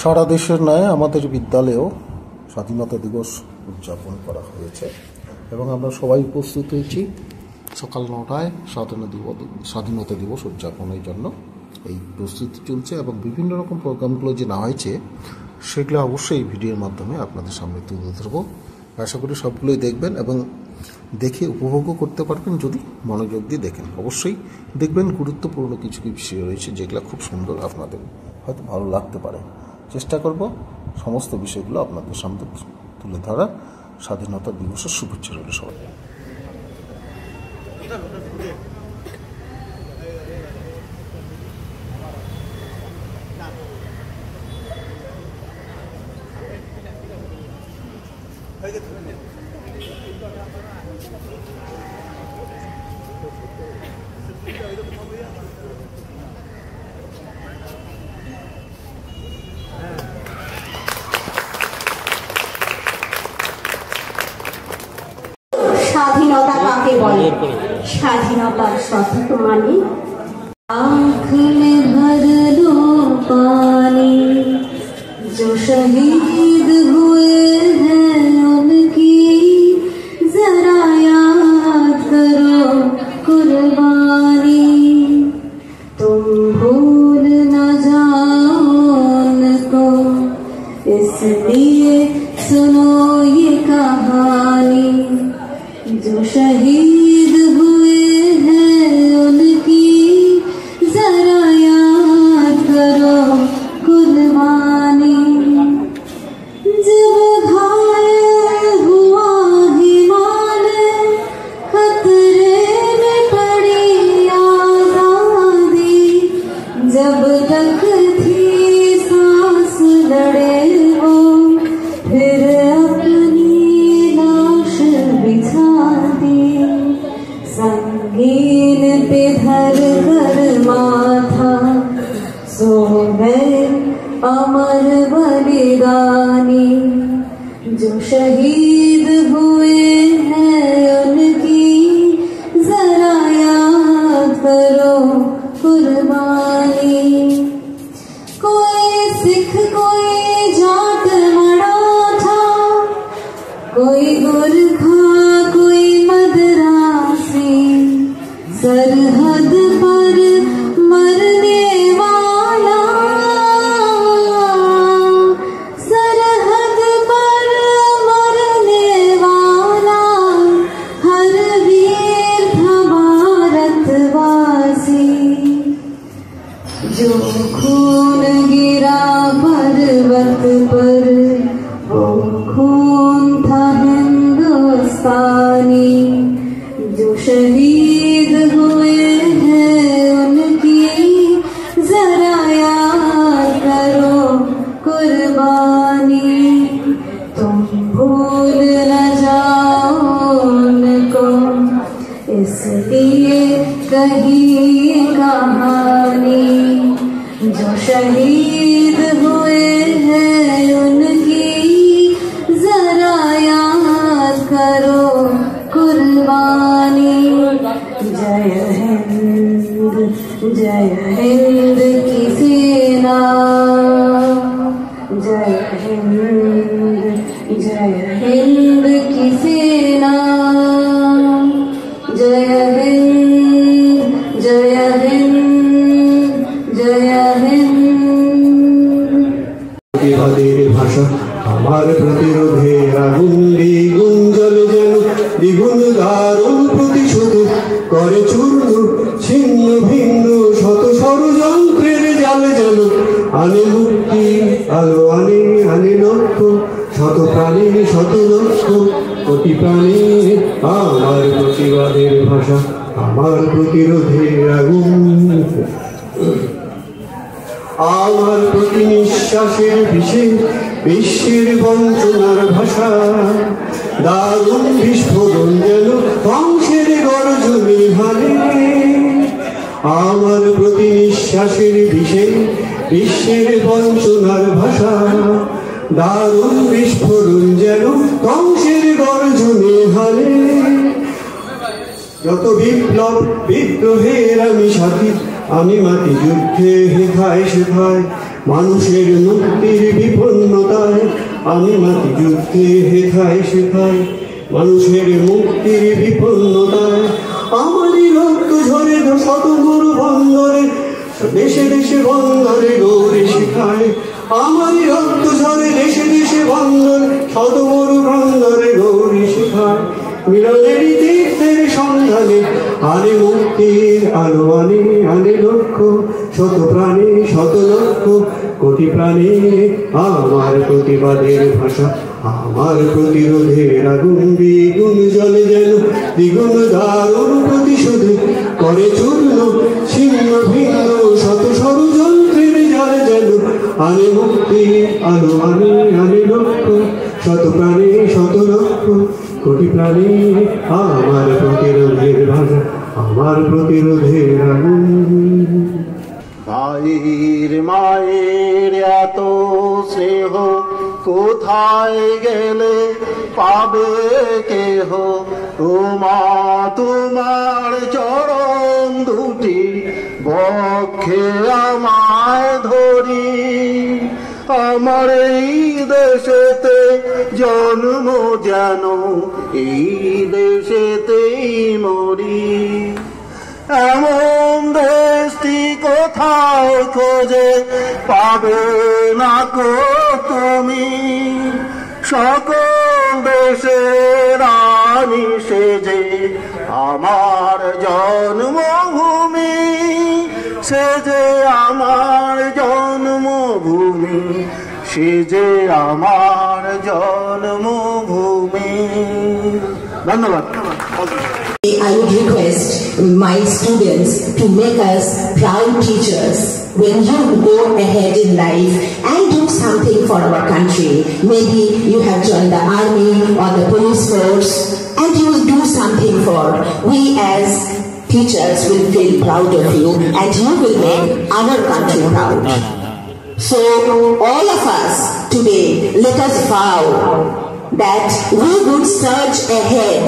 সারা দেশের ন্যায় আমাদের বিদ্যালয়েও স্বাধীনতা দিবস উদযাপন করা হয়েছে এবং আমরা সবাই উপস্থিত হয়েছি সকাল ৯টায় স্বাধীনতা দিবস উদযাপনের জন্য। এই প্রস্তুতি চলছে এবং বিভিন্ন রকম প্রোগ্রামগুলো যে না হয়েছে সেগুলো অবশ্যই ভিডিওর মাধ্যমে আপনাদের সামনে তুলে ধরবো। আশা করি সবগুলোই দেখবেন এবং দেখে উপভোগও করতে পারবেন যদি মনোযোগ দিয়ে দেখেন। অবশ্যই দেখবেন গুরুত্বপূর্ণ কিছু বিষয় রয়েছে যেগুলো খুব সুন্দর, আপনাদের হয়তো ভালো লাগতে পারে। চেষ্টা করব সমস্ত বিষয়গুলো আপনাদের সামনে তুলে ধরা। স্বাধীনতা দিবসের শুভেচ্ছা রইল সবাই। স্বাধীনতা কাকে বলে? স্বাধীনতার সঠিক মানে आँख में भर लो पानी, जो शहीद हुए हैं उनकी जरा याद करो कुर्बानी। तुम भूल न जाओ उनको, इसलिए सुनो ये कहानी। जो शहीद हुए हैं उनकी जरा याद करो कुर्बानी। जब घायल हुआ हिमालय, खतरे में पड़ी आजादी, जब तक थी सांस लड़े वो फिर संगीन पे धर कर माथा, सो गए अमर बलिदानी। जो शहीद हुए हैं उनकी जरा याद करो कुर्बानी। कोई सिख कोई जाट मराठा, कोई गुरखा कोई मदरासी, सरहद पर मरने वाला, सरहद पर मरने वाला हर वीर था भारतवासी। जो खून गिरा पर्वत पर वो खून था हिंदुस्तानी। जो शहीद हुए हैं उनकी जरा याद करो कुर्बानी। तुम भूल न जाओ उनको, इसलिए कही ये कहानी। जो शहीद हुए हैं उनकी जरा याद करो कुर्बानी। जय हिंद की सेना, जय हिंद की सेना, जय हिंद जय हिंद जय हिंद। প্রতিবাদের ভাষা আমার প্রতিরোধের আগুন, দ্বিগুণ জ্বলে যেন দ্বিগুণ দারুণ প্রতিশোধ করে চূর্ণ ছিন্ন ভিন্ন শত ষড়যন্ত্রের জালে যেন আনে মুক্তি আলো, আনে লক্ষ্য শত প্রাণী শত লক্ষ কোটি প্রাণী। আমার প্রতিবাদের ভাষা আমার প্রতিরোধের আগুন, আমার প্রতি নিঃশ্বাসের বিষে বিশ্বের বঞ্চনার ভাষা। দারুণ বিস্ফোরণ যেন ধ্বংসের গর্জনে হারে। আমার প্রতি নিঃশ্বাসের বিষে বিশ্বের বঞ্চনার ভাষা। দারুণ বিস্ফোরণ যেন ধ্বংসের গর্জনে হারে। যত বিপ্লব বিদ্রোহের আমি সাথী, আমি মাটি যুদ্ধে হেথায় সেথায় মানুষের মুক্তির বিপন্নতায় আমি মাটি যুদ্ধে হেথায় শেখাই। মানুষের মুক্তির বিপন্নতায় আমারই রক্ত ঝরে শত গরু বন্দরে দেশে দেশে বন্দরে গৌরে শেখায়। আমারই রক্ত ঝরে দেশে দেশে বন্দরে শত গরু বন্দরে গৌরে শেখায়। মিলনের তীর্থের সন্ধানে আনে মুক্তির আলো আনে আনে লক্ষ্য শত প্রাণী শত লক্ষ কোটি প্রাণী আমার প্রতিবাদের ভাষা আমার প্রতিরোধের আগুন দ্বিগুণ জলে যেন দ্বিগুণ দারুণ প্রতিশোধ করে চূর্ণ ছিন্ন ভিন্ন শত ষড়যন্ত্রের জলে যেন আনে মুক্তির আলো আনে আনে লক্ষ্য শত প্রাণী শত লক্ষ কোটি প্রাণী আমার প্রতিরোধের ভাষা আমার প্রতিরোধের আগুন। ভাইয়ের মায়ের এত স্নেহ কোথায় গেলে পাবে কেহ, তোমার চরণ দুটি বক্ষে আমায় ধরি। আমার এই দেশেতে জন্ম যেন এই দেশেতেই মরি। এমন দেশটি কোথায় খোঁজে পাবে না কো তুমি, সকল দেশের রানী সেজে আমার জন্মভূমি, সেজে আমার জন্মভূমি, সেজে আমার জন্মভূমি। ধন্যবাদ। I would request my students to make us proud teachers. When you go ahead in life and do something for our country, maybe you have joined the army or the police force and you will do something for, we as teachers will feel proud of you and you will make our country proud. So all of us today, let us vow that we would surge ahead